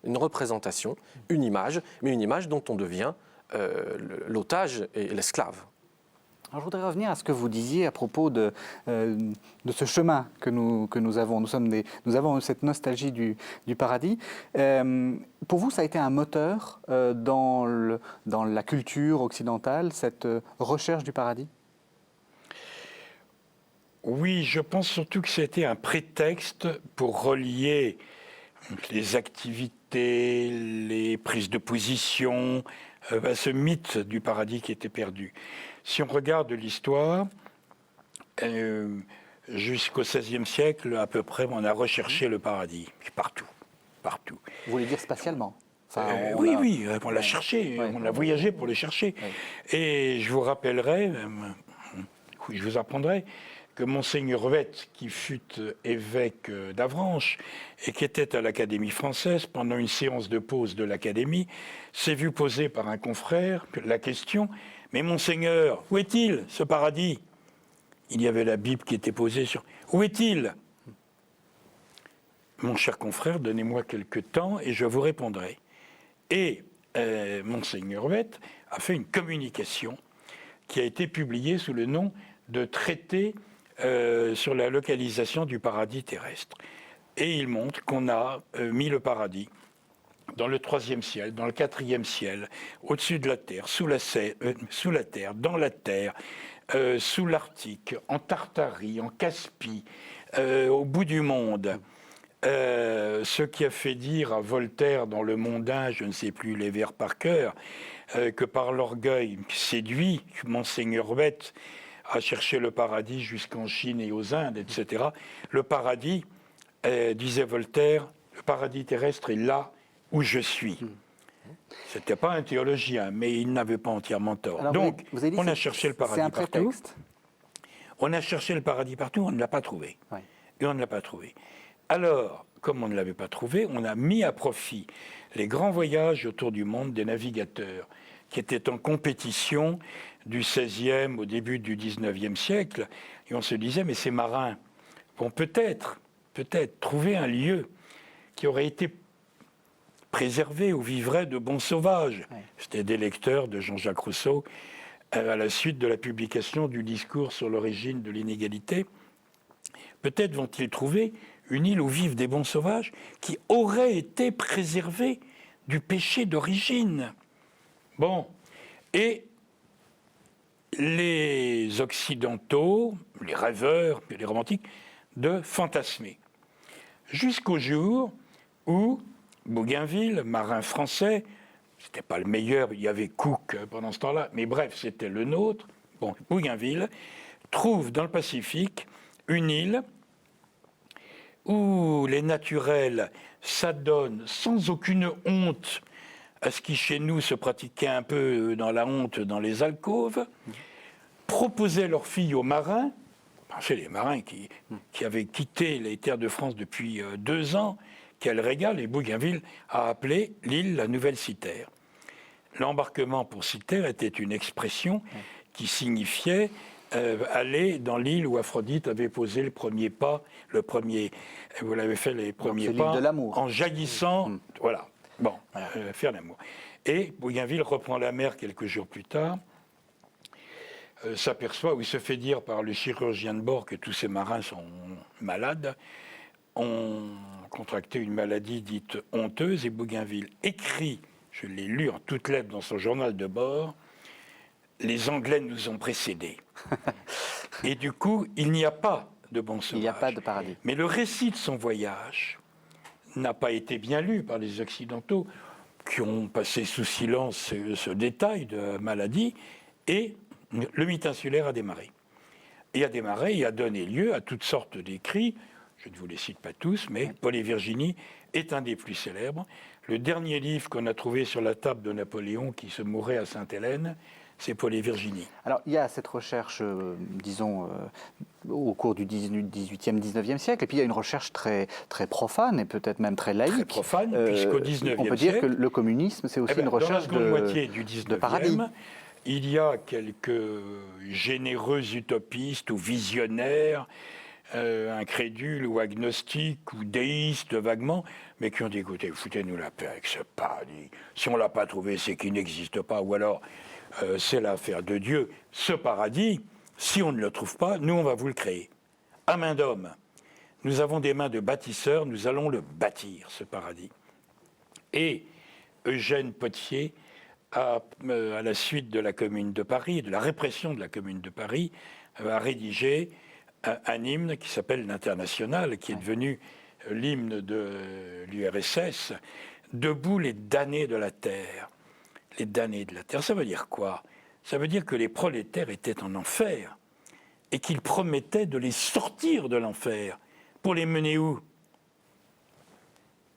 une représentation, une image, mais une image dont on devient l'otage et l'esclave. Alors, je voudrais revenir à ce que vous disiez à propos de ce chemin que nous avons. Nous avons cette nostalgie du paradis. Pour vous, ça a été un moteur dans la culture occidentale, cette recherche du paradis ? Oui, je pense surtout que c'était un prétexte pour relier les activités, les prises de position, à ce mythe du paradis qui était perdu. Si on regarde l'histoire, jusqu'au XVIe siècle, à peu près, on a recherché le paradis, partout, partout. Vous voulez dire spatialement ? Enfin, oui, on l'a cherché, ouais, on a voyagé pour le chercher. Ouais. Et je vous rappellerai, je vous apprendrai, que Monseigneur Vette, qui fut évêque d'Avranches et qui était à l'Académie française, pendant une séance de pause de l'Académie, s'est vu poser par un confrère la question « Mais Monseigneur, où est-il, ce paradis ?» Il y avait la Bible qui était posée sur « Où est-il ?» Mon cher confrère, donnez-moi quelques temps et je vous répondrai. Et Monseigneur Vette a fait une communication qui a été publiée sous le nom de traité sur la localisation du paradis terrestre. Et il montre qu'on a mis le paradis dans le 3e ciel, dans le 4e ciel, au-dessus de la terre, sous la terre, dans la terre, sous l'Arctique, en Tartarie, en Caspie, au bout du monde. Ce qui a fait dire à Voltaire dans Le Mondain, je ne sais plus les vers par cœur, que par l'orgueil séduit, Monseigneur Vette a cherché le paradis jusqu'en Chine et aux Indes, etc. Le paradis, disait Voltaire, le paradis terrestre est là où je suis. Ce n'était pas un théologien, mais il n'avait pas entièrement tort. Alors, donc, vous avez dit on a cherché le paradis partout. C'est un prétexte. On a cherché le paradis partout, on ne l'a pas trouvé. Ouais. Et on ne l'a pas trouvé. Alors, comme on ne l'avait pas trouvé, on a mis à profit les grands voyages autour du monde des navigateurs qui étaient en compétition du XVIe au début du XIXe siècle. Et on se disait, mais ces marins vont peut-être trouver un lieu qui aurait été préservé où vivraient de bons sauvages. Ouais. C'était des lecteurs de Jean-Jacques Rousseau à la suite de la publication du discours sur l'origine de l'inégalité. Peut-être vont-ils trouver une île où vivent des bons sauvages qui aurait été préservée du péché d'origine. Bon, et les Occidentaux, les rêveurs, les romantiques, de fantasmer. Jusqu'au jour où Bougainville, marin français, c'était pas le meilleur, il y avait Cook pendant ce temps-là, mais bref, c'était le nôtre. Bon, Bougainville trouve dans le Pacifique une île où les naturels s'adonnent sans aucune honte à ce qui chez nous se pratiquait un peu dans la honte dans les alcôves, proposaient leurs filles aux marins, c'est les marins qui avaient quitté les terres de France depuis 2 ans, qu'elle régale, et Bougainville a appelé l'île la Nouvelle Cythère. L'embarquement pour Cythère était une expression qui signifiait aller dans l'île où Aphrodite avait posé le premier pas, vous l'avez fait les premiers c'est pas, l'île de l'amour. en jaillissant, voilà, bon, faire l'amour. Et Bougainville reprend la mer quelques jours plus tard, s'aperçoit, ou il se fait dire par le chirurgien de bord que tous ces marins sont malades, ont contracté une maladie dite honteuse, et Bougainville écrit, je l'ai lu en toutes lettres dans son journal de bord, « Les Anglais nous ont précédés ». Et du coup, il n'y a pas de bon sauvage. Il n'y a pas de paradis. Mais le récit de son voyage n'a pas été bien lu par les Occidentaux, qui ont passé sous silence ce détail de maladie, et le mythe insulaire a démarré. Et a démarré et a donné lieu à toutes sortes d'écrits. Je ne vous les cite pas tous, mais Paul et Virginie est un des plus célèbres. Le dernier livre qu'on a trouvé sur la table de Napoléon, qui se mourait à Sainte-Hélène, c'est Paul et Virginie. Alors, il y a cette recherche, disons, au cours du 18e, 19e siècle, et puis il y a une recherche très, très profane, et peut-être même très laïque. Très profane, puisqu'au 19e siècle... On peut dire que le communisme, c'est aussi une recherche dans la seconde moitié du 19e, paradis. Il y a quelques généreux utopistes ou visionnaires, incrédules ou agnostiques ou déistes vaguement, mais qui ont dit, écoutez, foutez-nous la paix avec ce paradis. Si on ne l'a pas trouvé, c'est qu'il n'existe pas, ou alors c'est l'affaire de Dieu. Ce paradis, si on ne le trouve pas, nous, on va vous le créer. À main d'homme. Nous avons des mains de bâtisseurs, nous allons le bâtir, ce paradis. Et Eugène Pottier, à la suite de la Commune de Paris, de la répression de la Commune de Paris, a rédigé un hymne qui s'appelle l'Internationale, qui est devenu l'hymne de l'URSS, « Debout les damnés de la terre ». Les damnés de la terre, ça veut dire quoi? Ça veut dire que les prolétaires étaient en enfer et qu'ils promettaient de les sortir de l'enfer. Pour les mener où?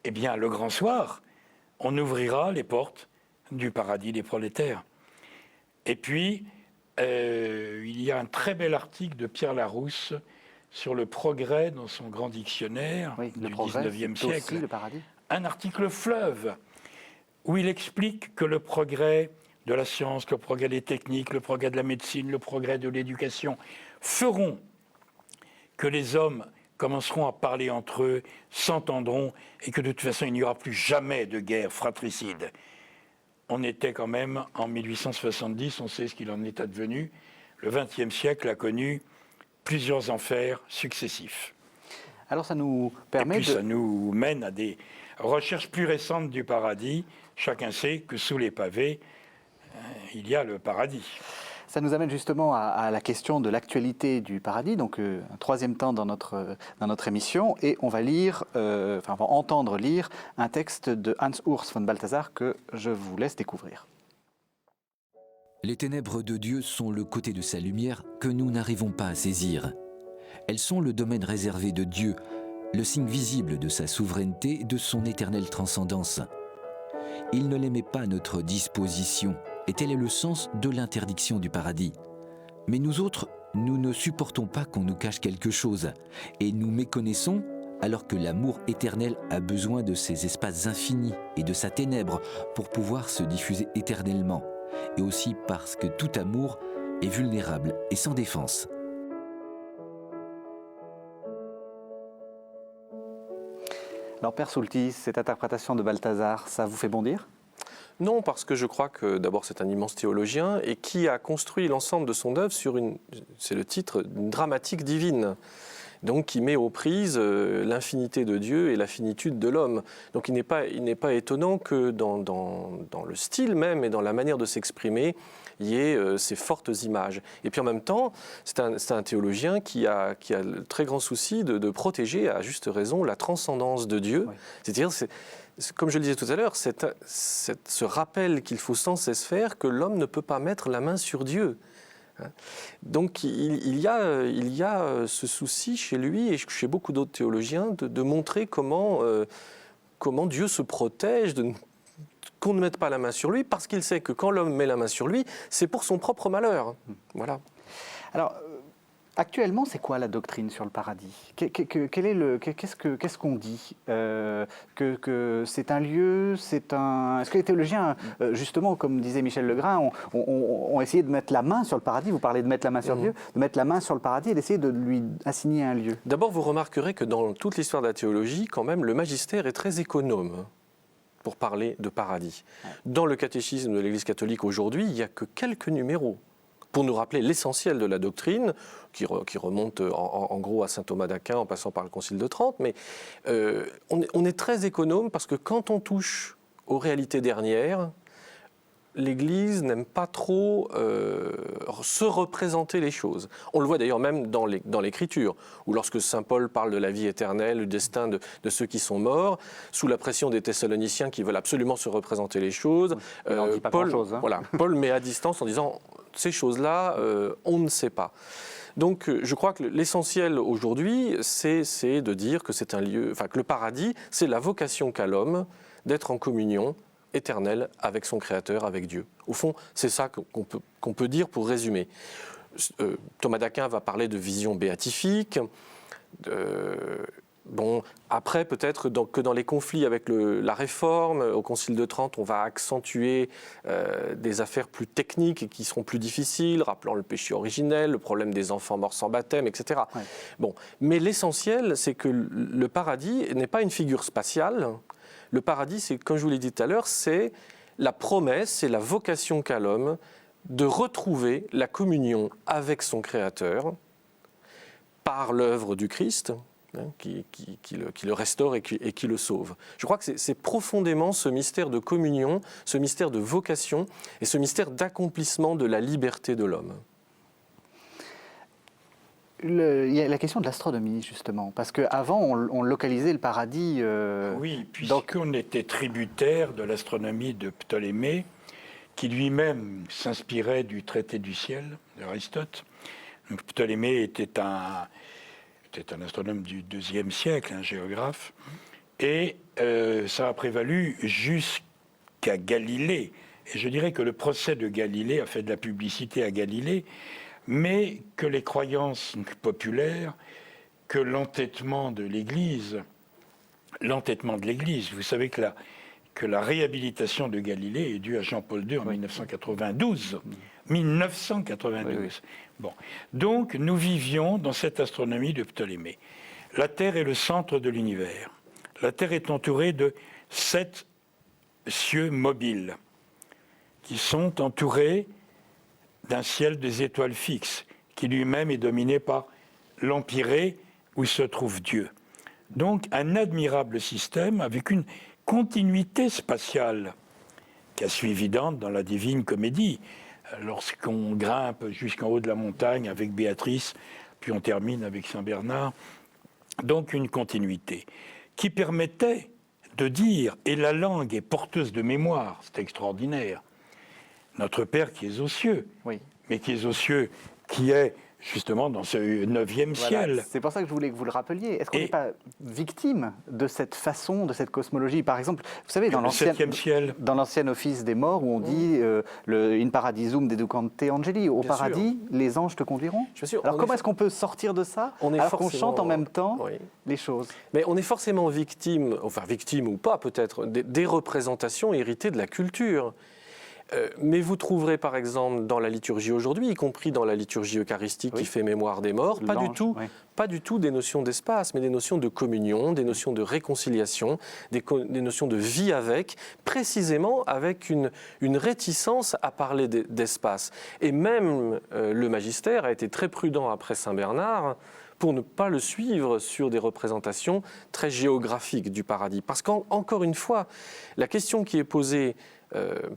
Eh bien, le grand soir, on ouvrira les portes du paradis des prolétaires. Et puis, il y a un très bel article de Pierre Larousse sur le progrès dans son grand dictionnaire du 19e siècle. Aussi le paradis. Un article fleuve où il explique que le progrès de la science, le progrès des techniques, le progrès de la médecine, le progrès de l'éducation feront que les hommes commenceront à parler entre eux, s'entendront, et que de toute façon, il n'y aura plus jamais de guerre fratricide. On était quand même en 1870, on sait ce qu'il en est advenu. Le XXe siècle a connu plusieurs enfers successifs. Alors ça nous permet ça nous mène à des recherches plus récentes du paradis. Chacun sait que sous les pavés, il y a le paradis. Ça nous amène justement à la question de l'actualité du paradis, donc un troisième temps dans notre émission, et on va on va entendre lire un texte de Hans Urs von Balthasar que je vous laisse découvrir. Les ténèbres de Dieu sont le côté de sa lumière que nous n'arrivons pas à saisir. Elles sont le domaine réservé de Dieu, le signe visible de sa souveraineté et de son éternelle transcendance. Il ne les met pas à notre disposition, et tel est le sens de l'interdiction du paradis. Mais nous autres, nous ne supportons pas qu'on nous cache quelque chose, et nous méconnaissons alors que l'amour éternel a besoin de ces espaces infinis et de sa ténèbre pour pouvoir se diffuser éternellement, et aussi parce que tout amour est vulnérable et sans défense. Alors Père Soultis, cette interprétation de Balthasar, ça vous fait bondir? Non, parce que je crois que d'abord c'est un immense théologien et qui a construit l'ensemble de son œuvre sur c'est le titre, une dramatique divine. Donc qui met aux prises l'infinité de Dieu et la finitude de l'homme. Donc il n'est pas étonnant que dans le style même et dans la manière de s'exprimer, il y ait ces fortes images. Et puis en même temps, c'est un théologien qui a le très grand souci de protéger, à juste raison, la transcendance de Dieu. Oui. C'est-à-dire, comme je le disais tout à l'heure, ce rappel qu'il faut sans cesse faire que l'homme ne peut pas mettre la main sur Dieu. Donc il y a ce souci chez lui et chez beaucoup d'autres théologiens de montrer comment Dieu se protège qu'on ne mette pas la main sur lui, parce qu'il sait que quand l'homme met la main sur lui, c'est pour son propre malheur. Voilà. Alors, Actuellement, c'est quoi la doctrine sur le paradis? Qu'est-ce qu'on dit? Que c'est un lieu, Est-ce que les théologiens, justement, comme disait Michel Legrain, ont essayé de mettre la main sur le paradis? Vous parlez de mettre la main sur Dieu, de mettre la main sur le paradis et d'essayer de lui assigner un lieu. D'abord, vous remarquerez que dans toute l'histoire de la théologie, quand même, le magistère est très économe pour parler de paradis. Dans le catéchisme de l'Église catholique aujourd'hui, il n'y a que quelques numéros pour nous rappeler l'essentiel de la doctrine, qui remonte en gros à saint Thomas d'Aquin en passant par le Concile de Trente. Mais on est très économe parce que quand on touche aux réalités dernières, l'Église n'aime pas trop se représenter les choses. On le voit d'ailleurs même dans l'Écriture, où lorsque saint Paul parle de la vie éternelle, du destin de ceux qui sont morts, sous la pression des Thessaloniciens qui veulent absolument se représenter les choses, Paul met à distance en disant « ces choses-là, on ne sait pas ». Donc je crois que l'essentiel aujourd'hui, c'est de dire que c'est un lieu, que le paradis, c'est la vocation qu'a l'homme d'être en communion éternelle avec son Créateur, avec Dieu. Au fond, c'est ça qu'on peut dire pour résumer. Thomas d'Aquin va parler de vision béatifique. Après, peut-être que dans les conflits avec la Réforme, au Concile de Trente, on va accentuer des affaires plus techniques et qui seront plus difficiles, rappelant le péché originel, le problème des enfants morts sans baptême, etc. Ouais. Mais l'essentiel, c'est que le paradis n'est pas une figure spatiale. Le paradis, c'est, comme je vous l'ai dit tout à l'heure, c'est la promesse, c'est la vocation qu'a l'homme de retrouver la communion avec son Créateur par l'œuvre du Christ, qui le restaure et qui le sauve. Je crois que c'est profondément ce mystère de communion, ce mystère de vocation et ce mystère d'accomplissement de la liberté de l'homme. Il y a la question de l'astronomie, justement, parce qu'avant, on localisait le paradis... Oui, puisqu'on était tributaire de l'astronomie de Ptolémée, qui lui-même s'inspirait du traité du ciel d'Aristote. Donc, Ptolémée était un astronome du IIe siècle, un géographe, et ça a prévalu jusqu'à Galilée. Et je dirais que le procès de Galilée a fait de la publicité à Galilée, mais que les croyances populaires, que l'entêtement de l'Église, vous savez que la réhabilitation de Galilée est due à Jean-Paul II en 1992. 1992. Oui. Bon. Donc, nous vivions dans cette astronomie de Ptolémée. La Terre est le centre de l'univers. La Terre est entourée de 7 cieux mobiles qui sont entourés d'un ciel des étoiles fixes, qui lui-même est dominé par l'empyrée où se trouve Dieu. Donc, un admirable système avec une continuité spatiale qui a suivi Dante dans la Divine Comédie, lorsqu'on grimpe jusqu'en haut de la montagne avec Béatrice, puis on termine avec Saint-Bernard. Donc une continuité qui permettait de dire, et la langue est porteuse de mémoire, c'est extraordinaire, notre Père qui est aux cieux, oui. Mais qui est aux cieux, qui est justement dans ce 9e ciel. C'est pour ça que je voulais que vous le rappeliez. Est-ce qu'on n'est pas victime de cette façon, de cette cosmologie? Par exemple, vous savez, dans l'ancien office des morts, où on dit in paradisum deducante angeli, au paradis, les anges te conduiront. Alors comment est-ce qu'on peut sortir de ça, alors qu'on chante en même temps les choses? Mais on est forcément victime ou pas peut-être, des représentations héritées de la culture. Mais vous trouverez par exemple dans la liturgie aujourd'hui, y compris dans la liturgie eucharistique qui fait mémoire des morts, pas du tout des notions d'espace, mais des notions de communion, des notions de réconciliation, des notions de vie avec, précisément avec une réticence à parler d'espace. Et même le magistère a été très prudent après Saint Bernard pour ne pas le suivre sur des représentations très géographiques du paradis. Parce qu'encore une fois, la question qui est posée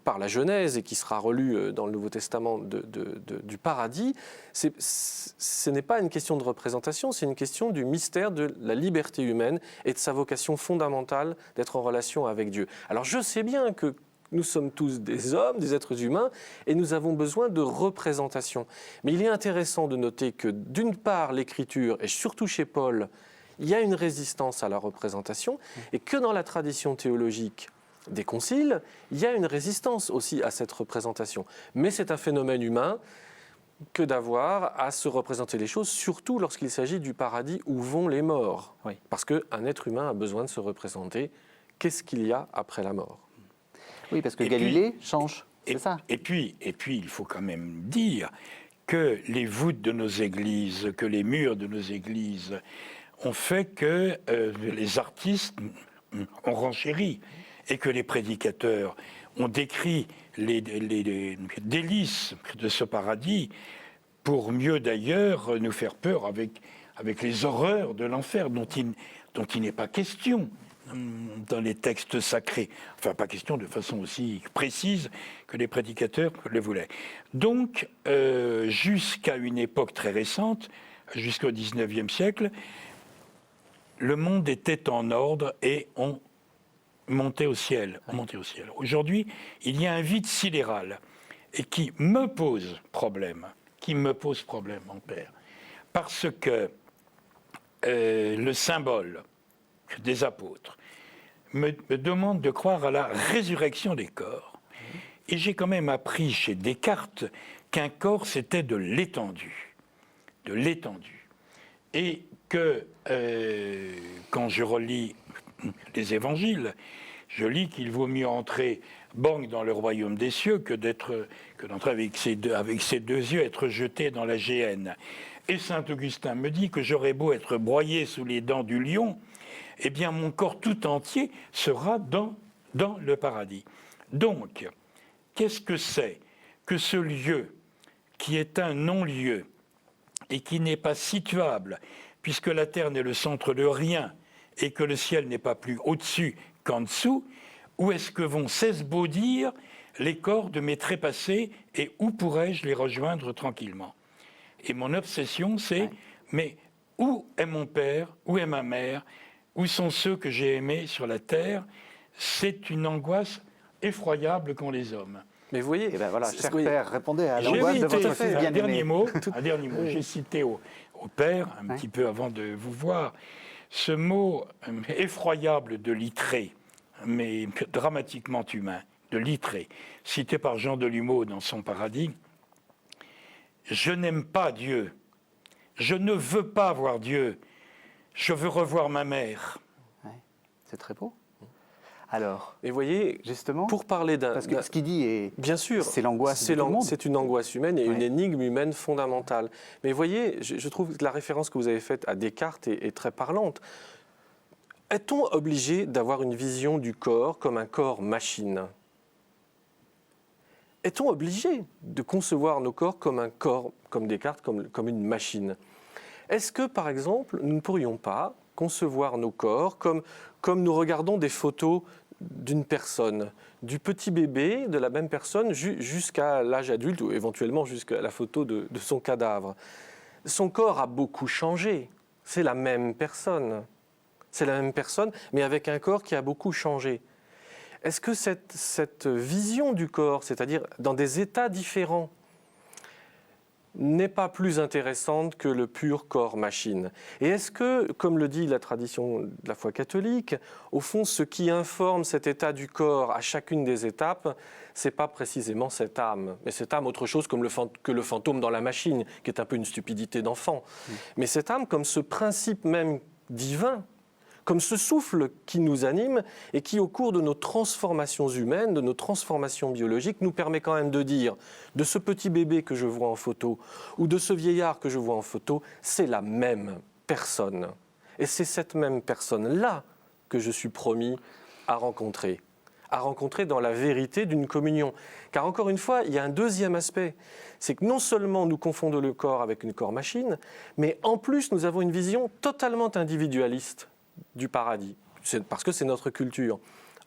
par la Genèse et qui sera relue dans le Nouveau Testament du paradis, ce n'est pas une question de représentation, c'est une question du mystère de la liberté humaine et de sa vocation fondamentale d'être en relation avec Dieu. Alors je sais bien que nous sommes tous des hommes, des êtres humains, et nous avons besoin de représentation. Mais il est intéressant de noter que d'une part, l'Écriture, et surtout chez Paul, il y a une résistance à la représentation, et que dans la tradition théologique des conciles, il y a une résistance aussi à cette représentation. Mais c'est un phénomène humain. que d'avoir à se représenter les choses, surtout lorsqu'il s'agit du paradis où vont les morts. Oui. Parce qu'un être humain a besoin de se représenter qu'est-ce qu'il y a après la mort. Oui, parce que Et Galilée change, c'est Et, ça. et puis, il faut quand même dire que les voûtes de nos églises, que les murs de nos églises ont fait que les artistes ont renchéri et que les prédicateurs ont décrit les délices de ce paradis pour mieux d'ailleurs nous faire peur avec les horreurs de l'enfer dont il n'est pas question dans les textes sacrés. Enfin, pas question de façon aussi précise que les prédicateurs le voulaient. Donc, jusqu'à une époque très récente, jusqu'au XIXe siècle, le monde était en ordre et on montait au ciel. Aujourd'hui, il y a un vide sidéral et qui me pose problème, mon père, parce que le symbole des apôtres me demande de croire à la résurrection des corps. Et j'ai quand même appris chez Descartes qu'un corps, c'était de l'étendue. Et que quand je relis les évangiles, je lis qu'il vaut mieux entrer bang dans le royaume des cieux que d'entrer avec ses deux yeux, être jeté dans la géhenne. Et saint Augustin me dit que j'aurais beau être broyé sous les dents du lion, eh bien mon corps tout entier sera dans le paradis. Donc, qu'est-ce que c'est que ce lieu qui est un non-lieu et qui n'est pas situable, puisque la terre n'est le centre de rien et que le ciel n'est pas plus au-dessus qu'en dessous, où est-ce que vont s'esbaudir les corps de mes trépassés et où pourrais-je les rejoindre tranquillement? Et mon obsession, c'est, mais où est mon père, où est ma mère, où sont ceux que j'ai aimés sur la terre? C'est une angoisse effroyable qu'ont les hommes. Mais vous voyez, Et bien voilà, cher oui. père, répondez à J'ai l'angoisse de cité votre fils bien-aimé. un dernier mot. J'ai cité au père, un petit peu avant de vous voir, ce mot effroyable de littré, mais dramatiquement humain, de littré, cité par Jean Delumeau dans son Paradis. Je n'aime pas Dieu. Je ne veux pas voir Dieu. Je veux revoir ma mère. Ouais, c'est très beau. Alors, Et vous voyez, justement, pour parler d'un... parce que ce qu'il dit est... Bien sûr, c'est l'angoisse de tout le monde. C'est une angoisse humaine et une Ouais. énigme humaine fondamentale. Mais vous voyez, je trouve que la référence que vous avez faite à Descartes est très parlante. Est-on obligé d'avoir une vision du corps comme un corps machine? Est-on obligé de concevoir nos corps comme un corps, comme Descartes, comme une machine? Est-ce que, par exemple, nous ne pourrions pas concevoir nos corps comme nous regardons des photos d'une personne, du petit bébé de la même personne jusqu'à l'âge adulte ou éventuellement jusqu'à la photo de son cadavre? Son corps a beaucoup changé. C'est la même personne. C'est la même personne, mais avec un corps qui a beaucoup changé. Est-ce que cette vision du corps, c'est-à-dire dans des états différents, n'est pas plus intéressante que le pur corps-machine? Et est-ce que, comme le dit la tradition de la foi catholique, au fond, ce qui informe cet état du corps à chacune des étapes, c'est pas précisément cette âme, mais cette âme autre chose comme que le fantôme dans la machine, qui est un peu une stupidité d'enfant. Mais cette âme comme ce principe même divin, comme ce souffle qui nous anime et qui, au cours de nos transformations humaines, de nos transformations biologiques, nous permet quand même de dire, de ce petit bébé que je vois en photo ou de ce vieillard que je vois en photo, c'est la même personne. Et c'est cette même personne-là que je suis promis à rencontrer dans la vérité d'une communion. Car encore une fois, il y a un deuxième aspect, c'est que non seulement nous confondons le corps avec une corps-machine, mais en plus nous avons une vision totalement individualiste du paradis, parce que c'est notre culture.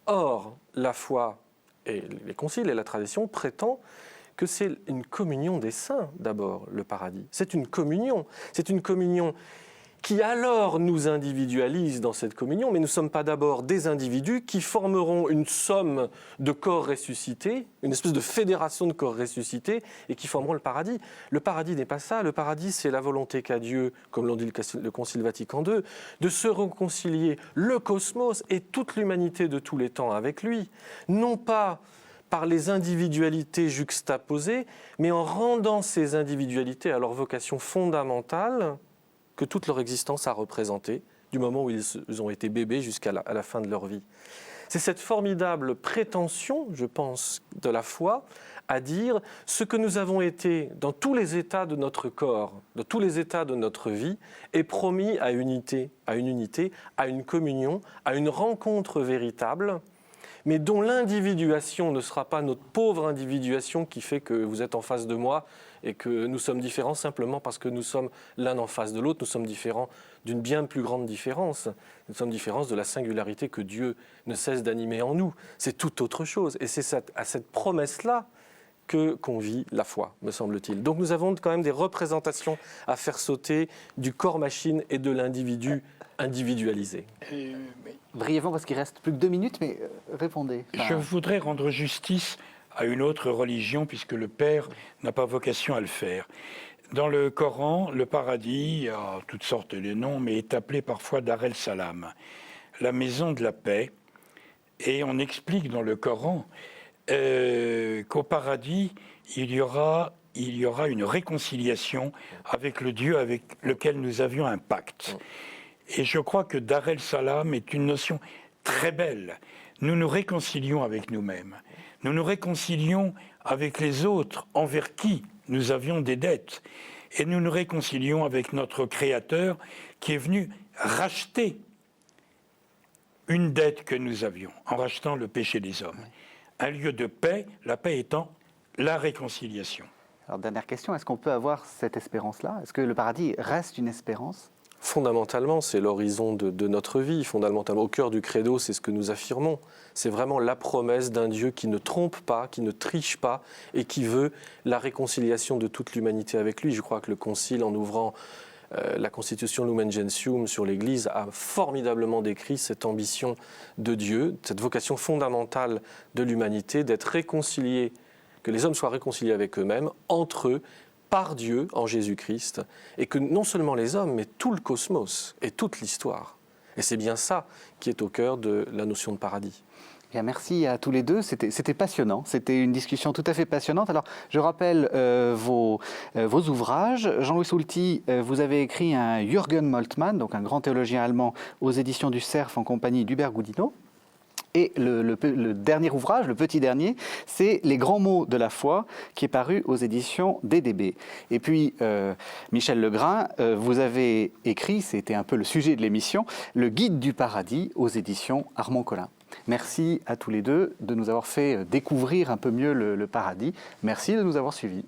Or, la foi et les conciles et la tradition prétendent que c'est une communion des saints, d'abord, le paradis. C'est une communion qui alors nous individualise dans cette communion, mais nous ne sommes pas d'abord des individus qui formeront une somme de corps ressuscités, une espèce de fédération de corps ressuscités, et qui formeront le paradis. Le paradis n'est pas ça, le paradis c'est la volonté qu'a Dieu, comme l'ont dit le Concile Vatican II, de se réconcilier le cosmos et toute l'humanité de tous les temps avec lui, non pas par les individualités juxtaposées, mais en rendant ces individualités à leur vocation fondamentale que toute leur existence a représentée, du moment où ils ont été bébés jusqu'à la fin de leur vie. C'est cette formidable prétention, je pense, de la foi, à dire ce que nous avons été dans tous les états de notre corps, dans tous les états de notre vie, est promis à une unité, à une communion, à une rencontre véritable, mais dont l'individuation ne sera pas notre pauvre individuation qui fait que vous êtes en face de moi et que nous sommes différents simplement parce que nous sommes l'un en face de l'autre. Nous sommes différents d'une bien plus grande différence. Nous sommes différents de la singularité que Dieu ne cesse d'animer en nous. C'est tout autre chose. Et c'est à cette promesse-là qu'on vit la foi, me semble-t-il. Donc nous avons quand même des représentations à faire sauter du corps-machine et de l'individu individualisé. Brièvement, parce qu'il reste plus que 2 minutes, mais répondez. Je voudrais rendre justice à une autre religion, puisque le Père n'a pas vocation à le faire. Dans le Coran, le paradis a toutes sortes de noms, mais est appelé parfois Dar el-Salam, la maison de la paix. Et on explique dans le Coran qu'au paradis, il y aura une réconciliation avec le Dieu avec lequel nous avions un pacte. Et je crois que Dar el-Salam est une notion très belle. Nous nous réconcilions avec nous-mêmes. Nous nous réconcilions avec les autres envers qui nous avions des dettes. Et nous nous réconcilions avec notre Créateur qui est venu racheter une dette que nous avions en rachetant le péché des hommes. Un lieu de paix, la paix étant la réconciliation. Alors, dernière question, est-ce qu'on peut avoir cette espérance-là? Est-ce que le paradis reste une espérance? Fondamentalement, c'est l'horizon de notre vie. Fondamentalement, au cœur du credo, c'est ce que nous affirmons. C'est vraiment la promesse d'un Dieu qui ne trompe pas, qui ne triche pas et qui veut la réconciliation de toute l'humanité avec lui. Je crois que le Concile, en ouvrant la Constitution Lumen Gentium sur l'Église, a formidablement décrit cette ambition de Dieu, cette vocation fondamentale de l'humanité, d'être réconciliés, que les hommes soient réconciliés avec eux-mêmes, entre eux, par Dieu en Jésus-Christ, et que non seulement les hommes, mais tout le cosmos et toute l'histoire. Et c'est bien ça qui est au cœur de la notion de paradis. Bien, merci à tous les deux, c'était passionnant, c'était une discussion tout à fait passionnante. Alors, je rappelle vos ouvrages. Jean-Louis Soulty, vous avez écrit un Jürgen Moltmann, donc un grand théologien allemand, aux éditions du Cerf en compagnie d'Hubert Goudinot. Et le dernier ouvrage, le petit dernier, c'est Les grands mots de la foi, qui est paru aux éditions DDB. Et puis, Michel Legrain, vous avez écrit, c'était un peu le sujet de l'émission, Le Guide du paradis aux éditions Armand Collin. Merci à tous les deux de nous avoir fait découvrir un peu mieux le paradis. Merci de nous avoir suivis.